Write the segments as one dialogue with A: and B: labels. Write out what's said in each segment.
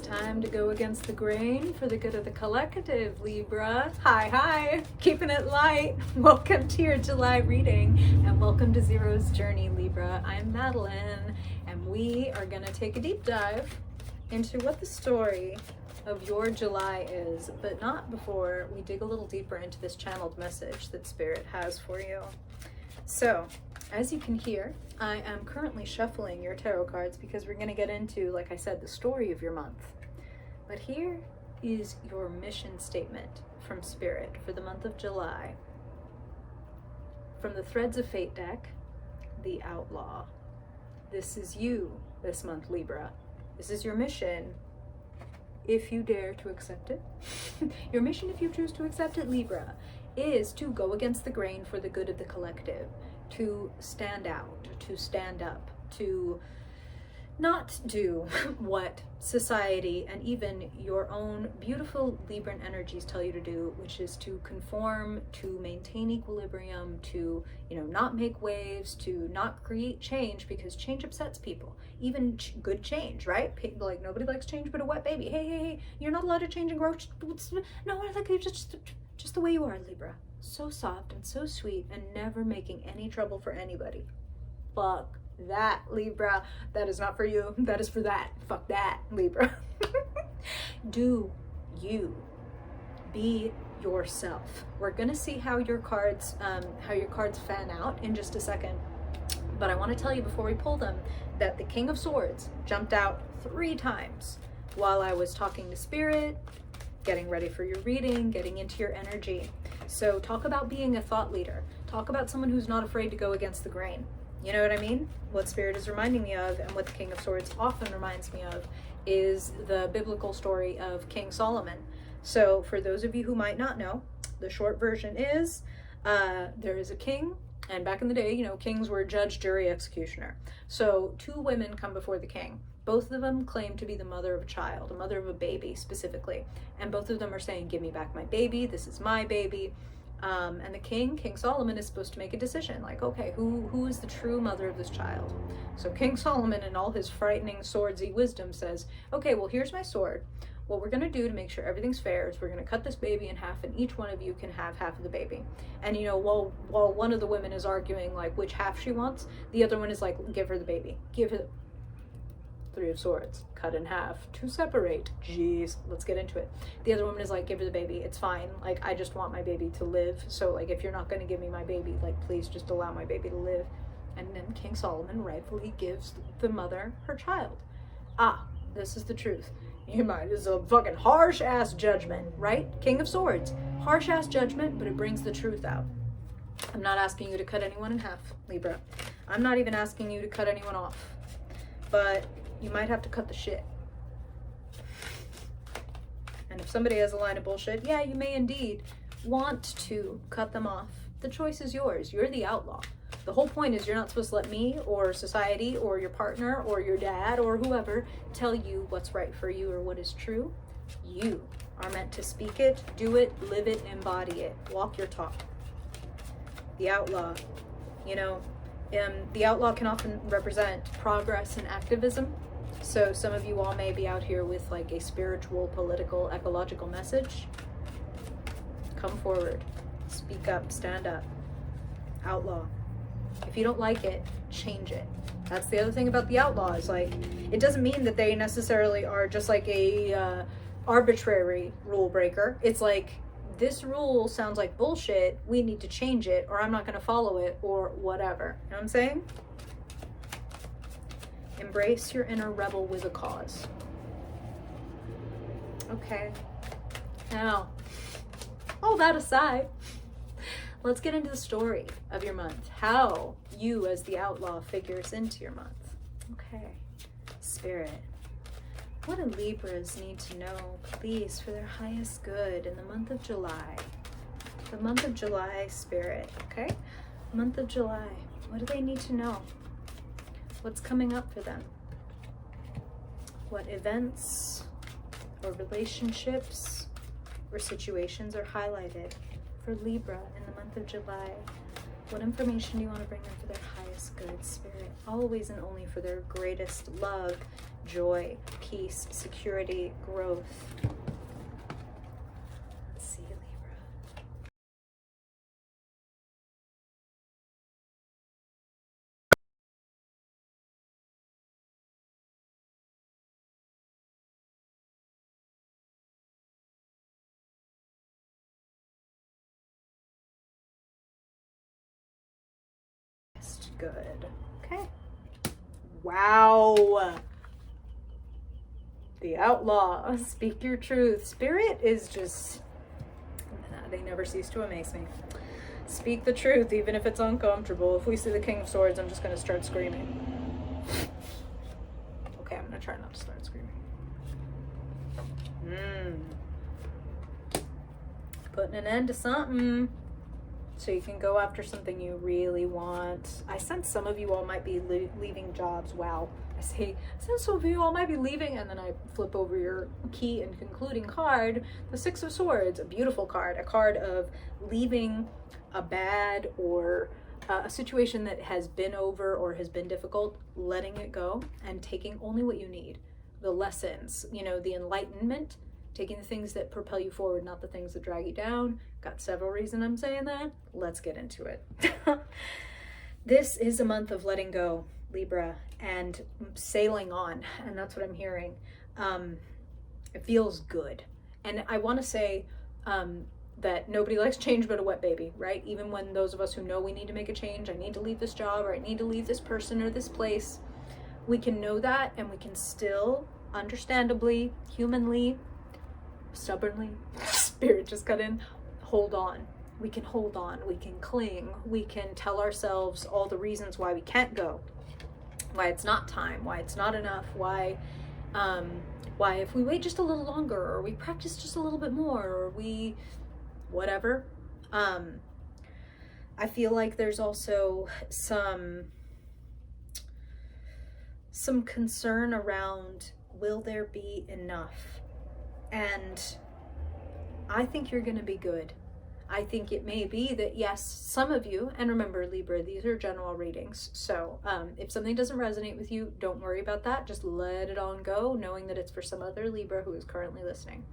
A: time to go against the grain for the good of the collective, Libra. Hi, keeping it light. Welcome to your July reading and welcome to Zero's Journey, Libra. I'm Madeline and we are going to take a deep dive into what the story of your July is, but not before we dig a little deeper into this channeled message that Spirit has for you. So, as you can hear, I am currently shuffling your tarot cards because we're going to get into, like I said, the story of your month. But here is your mission statement from Spirit for the month of July. From the Threads of Fate deck, the Outlaw. This is you this month, Libra. This is your mission, if you dare to accept it. Your mission, if you choose to accept it, Libra, is to go against the grain for the good of the collective, to stand out, to stand up, to not do what society and even your own beautiful Libran energies tell you to do, which is to conform, to maintain equilibrium, to, not make waves, to not create change, because change upsets people. Even good change, right? Like, nobody likes change but a wet baby. Hey, you're not allowed to change and grow. No, I like you just the way you are, Libra. So soft and so sweet and never making any trouble for anybody. Fuck that, Libra. That is not for you. That is for that. Fuck that, Libra. Do you. Be yourself. We're gonna see how your cards fan out in just a second. But I want to tell you before we pull them that the King of Swords jumped out 3 times while I was talking to Spirit, getting ready for your reading, getting into your energy. So talk about being a thought leader. Talk about someone who's not afraid to go against the grain. You know what I mean? What Spirit is reminding me of, and what the King of Swords often reminds me of, is the biblical story of King Solomon. So for those of you who might not know, the short version is, there is a king, and back in the day, kings were judge, jury, executioner. So 2 women come before the king. Both of them claim to be the mother of a child, a mother of a baby specifically. And both of them are saying, give me back my baby, this is my baby. And the King Solomon, is supposed to make a decision, like, okay, who is the true mother of this child? So King Solomon, in all his frightening swordsy wisdom, says, okay, well, here's my sword. What we're going to do to make sure everything's fair is we're going to cut this baby in half, and each one of you can have half of the baby. And, while one of the women is arguing, like, which half she wants, the other one is like, give her the baby. Give her the 3 of Swords, cut in half to separate. Jeez, let's get into it. The other woman is like, give her the baby, it's fine. Like, I just want my baby to live. So, like, if you're not going to give me my baby, like, please just allow my baby to live. And then King Solomon rightfully gives the mother her child. This is the truth. It's a fucking harsh ass judgment, right? King of Swords, harsh ass judgment, but it brings the truth out. I'm not asking you to cut anyone in half, Libra. I'm not even asking you to cut anyone off. But you might have to cut the shit. And if somebody has a line of bullshit, yeah, you may indeed want to cut them off. The choice is yours. You're the outlaw. The whole point is you're not supposed to let me or society or your partner or your dad or whoever tell you what's right for you or what is true. You are meant to speak it, do it, live it, embody it. Walk your talk. The outlaw, the outlaw can often represent progress and activism. So some of you all may be out here with like a spiritual, political, ecological message. Come forward, speak up, stand up. Outlaw. If you don't like it, change it. That's the other thing about the outlaw, is like, it doesn't mean that they necessarily are just like a arbitrary rule breaker. It's like, this rule sounds like bullshit, we need to change it, or I'm not going to follow it, or whatever. You know what I'm saying? Embrace your inner rebel with a cause. Okay. Now, all that aside, let's get into the story of your month. How you as the outlaw figures into your month. Okay. Spirit. What do Libras need to know, please, for their highest good in the month of July? The month of July, Spirit, okay? Month of July. What do they need to know? What's coming up for them? What events or relationships or situations are highlighted for Libra in the month of July? What information do you want to bring them for their highest good, Spirit? Always and only for their greatest love, joy, peace, security, growth. Let's see, Libra. Good. Okay. Wow. The outlaw. Speak your truth. Spirit is just, they never cease to amaze me. Speak the truth, even if it's uncomfortable. If we see the King of Swords, I'm just going to start screaming. Okay, I'm going to try not to start screaming. Putting an end to something. So you can go after something you really want. I sense some of you all might be leaving jobs. Wow. I sense some of you all might be leaving, and then I flip over your key and concluding card, the Six of Swords, a beautiful card, a card of leaving a bad or a situation that has been over or has been difficult, letting it go and taking only what you need. The lessons, you know, the enlightenment, taking the things that propel you forward, not the things that drag you down. Got several reasons I'm saying that. Let's get into it. This is a month of letting go, Libra, and sailing on, and that's what I'm hearing. It feels good. And I want to say that nobody likes change but a wet baby, right? Even when those of us who know we need to make a change, I need to leave this job, or I need to leave this person or this place, we can know that, and we can still, understandably, humanly, stubbornly, spirit just cut in, hold on. We can hold on, we can cling, we can tell ourselves all the reasons why we can't go, why it's not time, why it's not enough, why if we wait just a little longer, or we practice just a little bit more, or we whatever. I feel like there's also some concern around, will there be enough? And I think you're going to be good. I think it may be that, yes, some of you, and remember, Libra, these are general readings. So if something doesn't resonate with you, don't worry about that. Just let it on go, knowing that it's for some other Libra who is currently listening.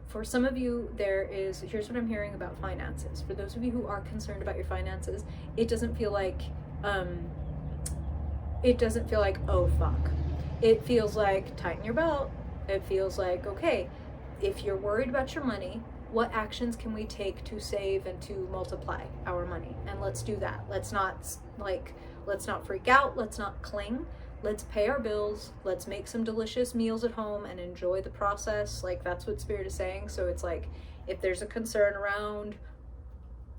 A: For some of you, here's what I'm hearing about finances. For those of you who are concerned about your finances, it doesn't feel like, oh, fuck. It feels like, tighten your belt. It feels like, okay, if you're worried about your money, what actions can we take to save and to multiply our money? And let's do that. Let's not freak out. Let's not cling. Let's pay our bills. Let's make some delicious meals at home and enjoy the process. Like, that's what Spirit is saying. So it's like, if there's a concern around,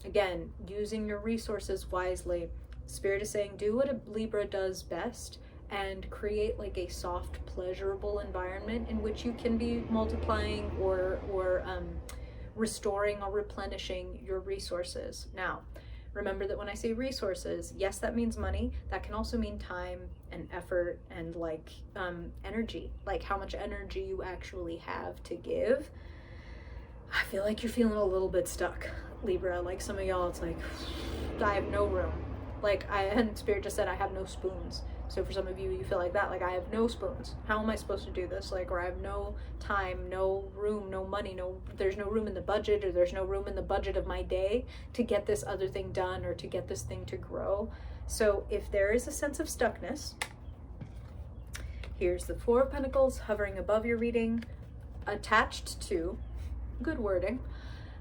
A: again, using your resources wisely, Spirit is saying, do what a Libra does best and create like a soft, pleasurable environment in which you can be multiplying or restoring or replenishing your resources. Now, remember that when I say resources, yes, that means money. That can also mean time and effort and like energy, like how much energy you actually have to give. I feel like you're feeling a little bit stuck, Libra. Like some of y'all, it's like, I have no room. And Spirit just said, I have no spoons. So for some of you, you feel like that, like I have no spoons. How am I supposed to do this? Like, or I have no time, no room, no money, there's no room in the budget, or there's no room in the budget of my day to get this other thing done or to get this thing to grow. So if there is a sense of stuckness, here's the Four of Pentacles hovering above your reading, attached to, good wording,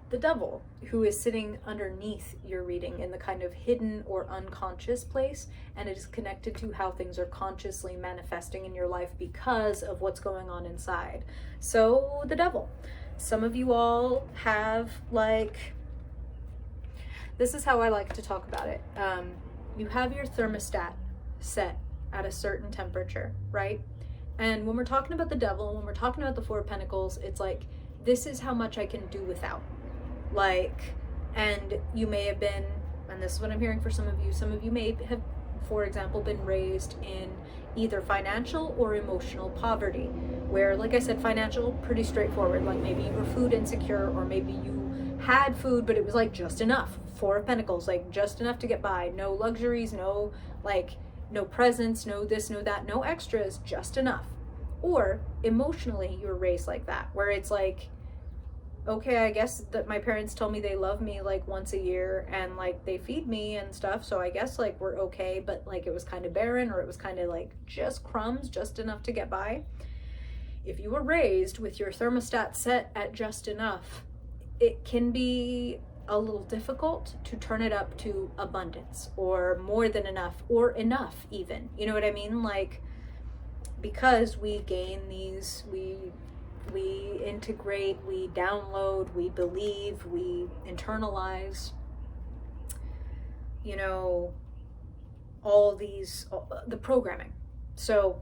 A: the Devil, who is sitting underneath your reading in the kind of hidden or unconscious place, and it is connected to how things are consciously manifesting in your life because of what's going on inside. So the Devil, some of you all have this is how I like to talk about it. You have your thermostat set at a certain temperature, right? And when we're talking about the Devil, when we're talking about the Four of Pentacles, it's like, this is how much I can do without. And you may have been, and this is what I'm hearing for some of you may have, for example, been raised in either financial or emotional poverty, where, like I said, financial, pretty straightforward, like maybe you were food insecure, or maybe you had food, but it was like just enough. Four of Pentacles, like just enough to get by, no luxuries, no presents, no this, no that, no extras, just enough. Or emotionally, you were raised like that, where it's like, okay, I guess that my parents tell me they love me like once a year and like they feed me and stuff, so I guess like we're okay, but like it was kind of barren, or it was kind of like just crumbs, just enough to get by. If you were raised with your thermostat set at just enough, it can be a little difficult to turn it up to abundance or more than enough or enough even. You know what I mean? Like, because we gain these, we integrate, we download, we believe, we internalize, you know, all the programming. So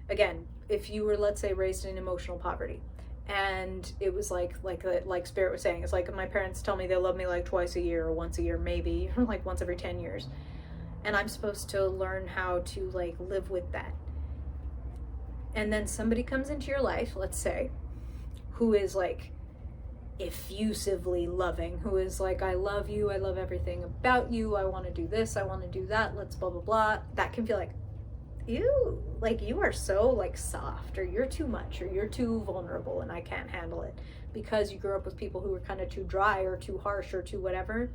A: again, if you were, let's say, raised in emotional poverty, and it was like Spirit was saying, it's like my parents tell me they love me like twice a year or once a year maybe, or like once every 10 years, and I'm supposed to learn how to like live with that. And then somebody comes into your life, let's say, who is like effusively loving, who is like, I love you, I love everything about you, I want to do this, I want to do that, let's blah blah blah. That can feel like, ew, like you are so like soft, or you're too much, or you're too vulnerable and I can't handle it, because you grew up with people who were kind of too dry or too harsh or too whatever.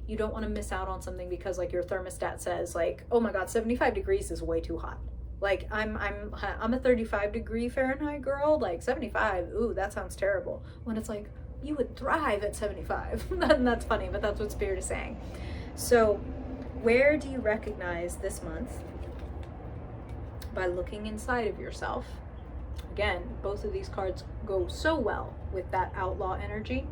A: You don't want to miss out on something because like your thermostat says like, oh my god, 75 degrees is way too hot. Like I'm a 35 degree Fahrenheit girl, like 75, ooh, that sounds terrible. When it's like, you would thrive at 75. And that's funny, but that's what Spirit is saying. So where do you recognize this month? By looking inside of yourself. Again, both of these cards go so well with that outlaw energy.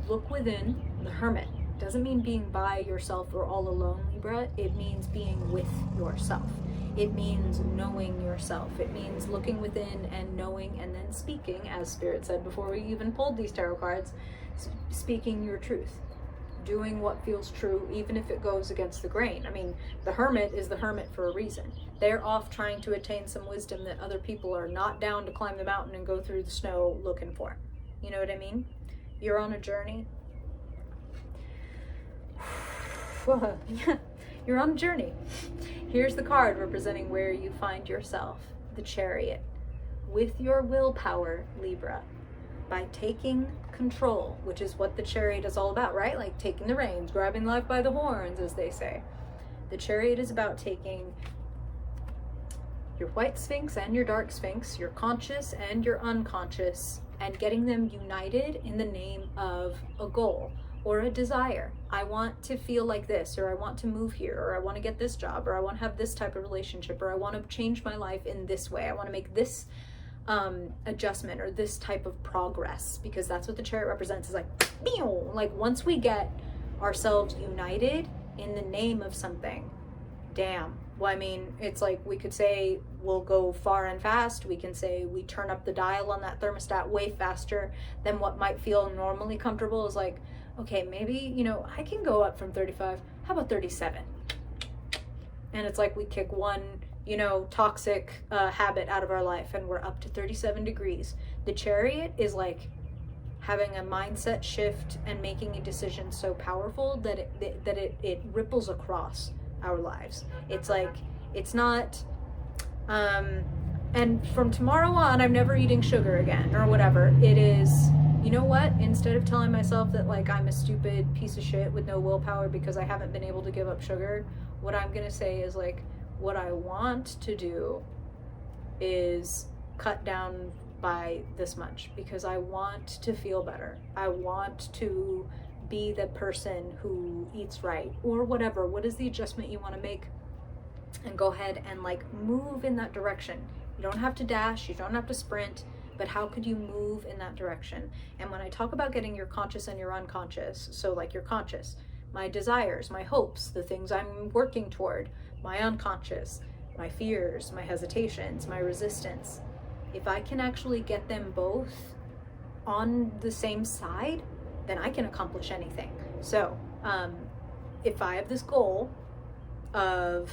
A: Look within. The Hermit doesn't mean being by yourself or all alone, Libra. It means being with yourself. It means knowing yourself. It means looking within and knowing, and then speaking, as Spirit said before we even pulled these tarot cards, speaking your truth. Doing what feels true, even if it goes against the grain. I mean, the Hermit is the Hermit for a reason. They're off trying to attain some wisdom that other people are not down to climb the mountain and go through the snow looking for. You know what I mean? You're on a journey. Yeah, you're on a journey. Here's the card representing where you find yourself, the Chariot. With your willpower, Libra, by taking control, which is what the Chariot is all about, right? Like taking the reins, grabbing life by the horns, as they say. The Chariot is about taking your white sphinx and your dark sphinx, your conscious and your unconscious, and getting them united in the name of a goal or a desire. I want to feel like this, or I want to move here, or I want to get this job, or I want to have this type of relationship, or I want to change my life in this way. I want to make this adjustment or this type of progress, because that's what the Chariot represents, is like once we get ourselves united in the name of something, damn. Well, I mean, it's like we could say we'll go far and fast. We can say we turn up the dial on that thermostat way faster than what might feel normally comfortable. Is like, okay, maybe, you know, I can go up from 35. How about 37? And it's like we kick one, you know, toxic habit out of our life and we're up to 37 degrees. The Chariot is like having a mindset shift and making a decision so powerful that it ripples across our lives. It's like, it's not, and from tomorrow on, I'm never eating sugar again or whatever. It is, you know what? Instead of telling myself that like I'm a stupid piece of shit with no willpower because I haven't been able to give up sugar, what I'm gonna say is like, what I want to do is cut down by this much because I want to feel better. I want to be the person who eats right or whatever. What is the adjustment you want to make? And go ahead and like move in that direction. You don't have to dash, you don't have to sprint, but how could you move in that direction? And when I talk about getting your conscious and your unconscious, so like your conscious, my desires, my hopes, the things I'm working toward, my unconscious, my fears, my hesitations, my resistance, if I can actually get them both on the same side, then I can accomplish anything. So if I have this goal of,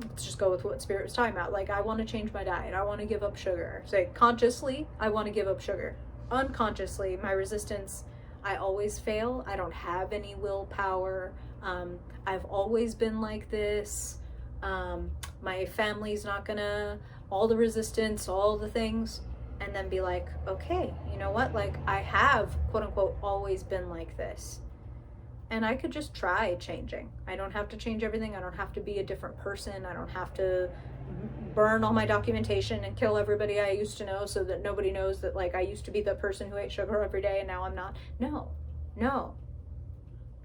A: let's just go with what Spirit was talking about, like I want to change my diet, I want to give up sugar. Say consciously, I want to give up sugar. Unconsciously, my resistance, I always fail. I don't have any willpower. I've always been like this. My family's not gonna all the resistance, all the things, and then be like, okay, you know what? Like, I have, quote unquote, always been like this. And I could just try changing. I don't have to change everything. I don't have to be a different person. I don't have to burn all my documentation and kill everybody I used to know so that nobody knows that, like, I used to be the person who ate sugar every day and now I'm not. No.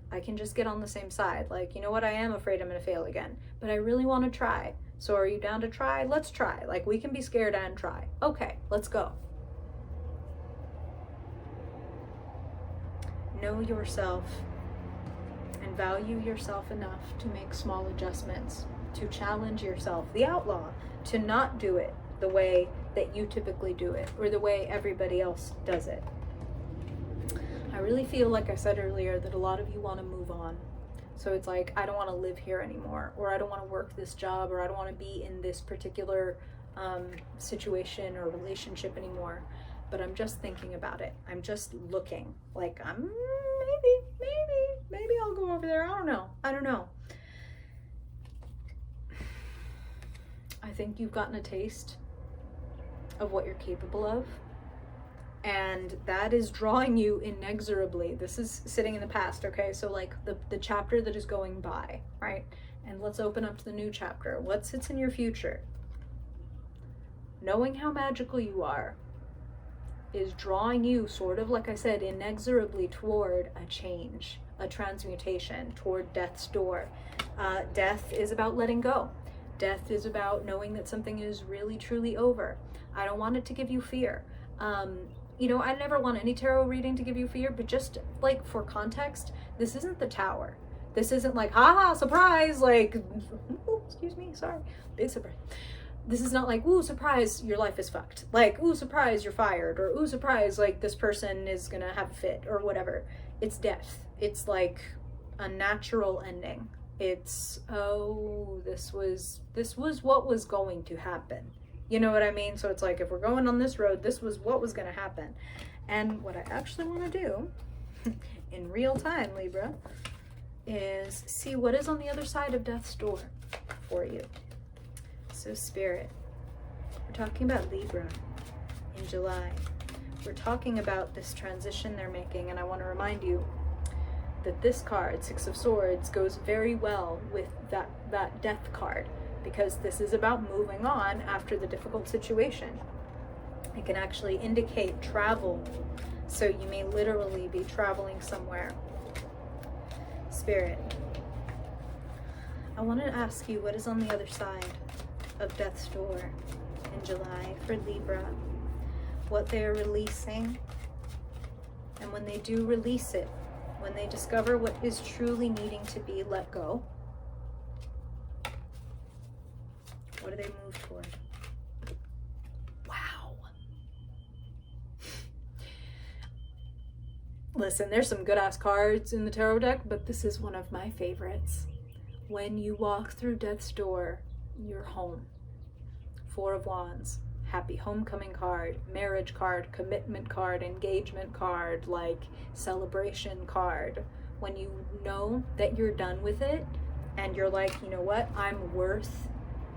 A: I can just get on the same side. Like, you know what? I am afraid I'm going to fail again, but I really want to try. So are you down to try? Let's try. Like, we can be scared and try. Okay, let's go. Know yourself and value yourself enough to make small adjustments, to challenge yourself, the outlaw, to not do it the way that you typically do it or the way everybody else does it. I really feel, like I said earlier, that a lot of you want to move on. So it's like, I don't want to live here anymore, or I don't want to work this job, or I don't want to be in this particular situation or relationship anymore. But I'm just thinking about it. I'm just looking. Like, I'm maybe I'll go over there. I don't know. I think you've gotten a taste of what you're capable of. And that is drawing you inexorably. This is sitting in the past, okay? So like the chapter that is going by, right? And let's open up to the new chapter. What sits in your future? Knowing how magical you are is drawing you, sort of like I said, inexorably toward a change, a transmutation, toward death's door. Death is about letting go. Death is about knowing that something is really, truly over. I don't want it to give you fear. You know, I never want any tarot reading to give you fear, but just like for context, this isn't the Tower. This isn't like, haha, surprise, like, ooh, excuse me, sorry, big surprise. This is not like, ooh, surprise, your life is fucked. Like, ooh, surprise, you're fired. Or, ooh, surprise, like, this person is gonna have a fit, or whatever. It's death. It's like a natural ending. It's, oh, this was what was going to happen. You know what I mean? So it's like, if we're going on this road, this was what was going to happen. And what I actually want to do in real time, Libra, is see what is on the other side of death's door for you. So Spirit, we're talking about Libra in July. We're talking about this transition they're making. And I want to remind you that this card, Six of Swords, goes very well with that death card. Because this is about moving on after the difficult situation. It can actually indicate travel. So you may literally be traveling somewhere. Spirit, I want to ask you what is on the other side of death's door in July for Libra. What they are releasing. And when they do release it, when they discover what is truly needing to be let go, what do they move toward? Wow. Listen, there's some good ass cards in the tarot deck, but this is one of my favorites. When you walk through death's door, you're home. Four of Wands, happy homecoming card, marriage card, commitment card, engagement card, like celebration card. When you know that you're done with it and you're like, you know what, I'm worth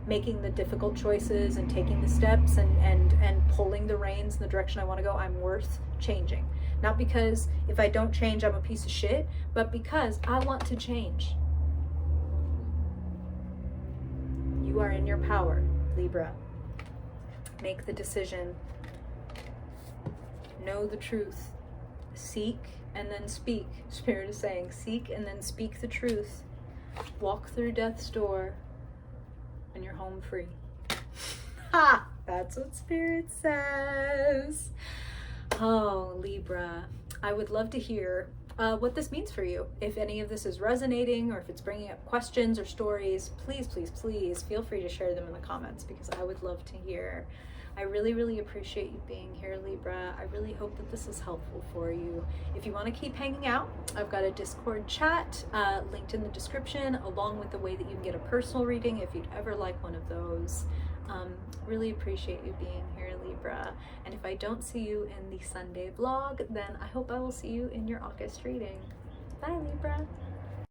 A: making the difficult choices and taking the steps and pulling the reins in the direction I want to go. I'm worth changing. Not because if I don't change, I'm a piece of shit, but because I want to change. You are in your power, Libra. Make the decision. Know the truth. Seek and then speak. Spirit is saying, seek and then speak the truth. Walk through death's door and you're home free. Ha! That's what Spirit says. Oh, Libra, I would love to hear what this means for you. If any of this is resonating or if it's bringing up questions or stories, please, please, please feel free to share them in the comments because I would love to hear. I really, really appreciate you being here, Libra. I really hope that this is helpful for you. If you want to keep hanging out, I've got a Discord chat linked in the description, along with the way that you can get a personal reading if you'd ever like one of those. Really appreciate you being here, Libra. And if I don't see you in the Sunday vlog, then I hope I will see you in your August reading. Bye, Libra.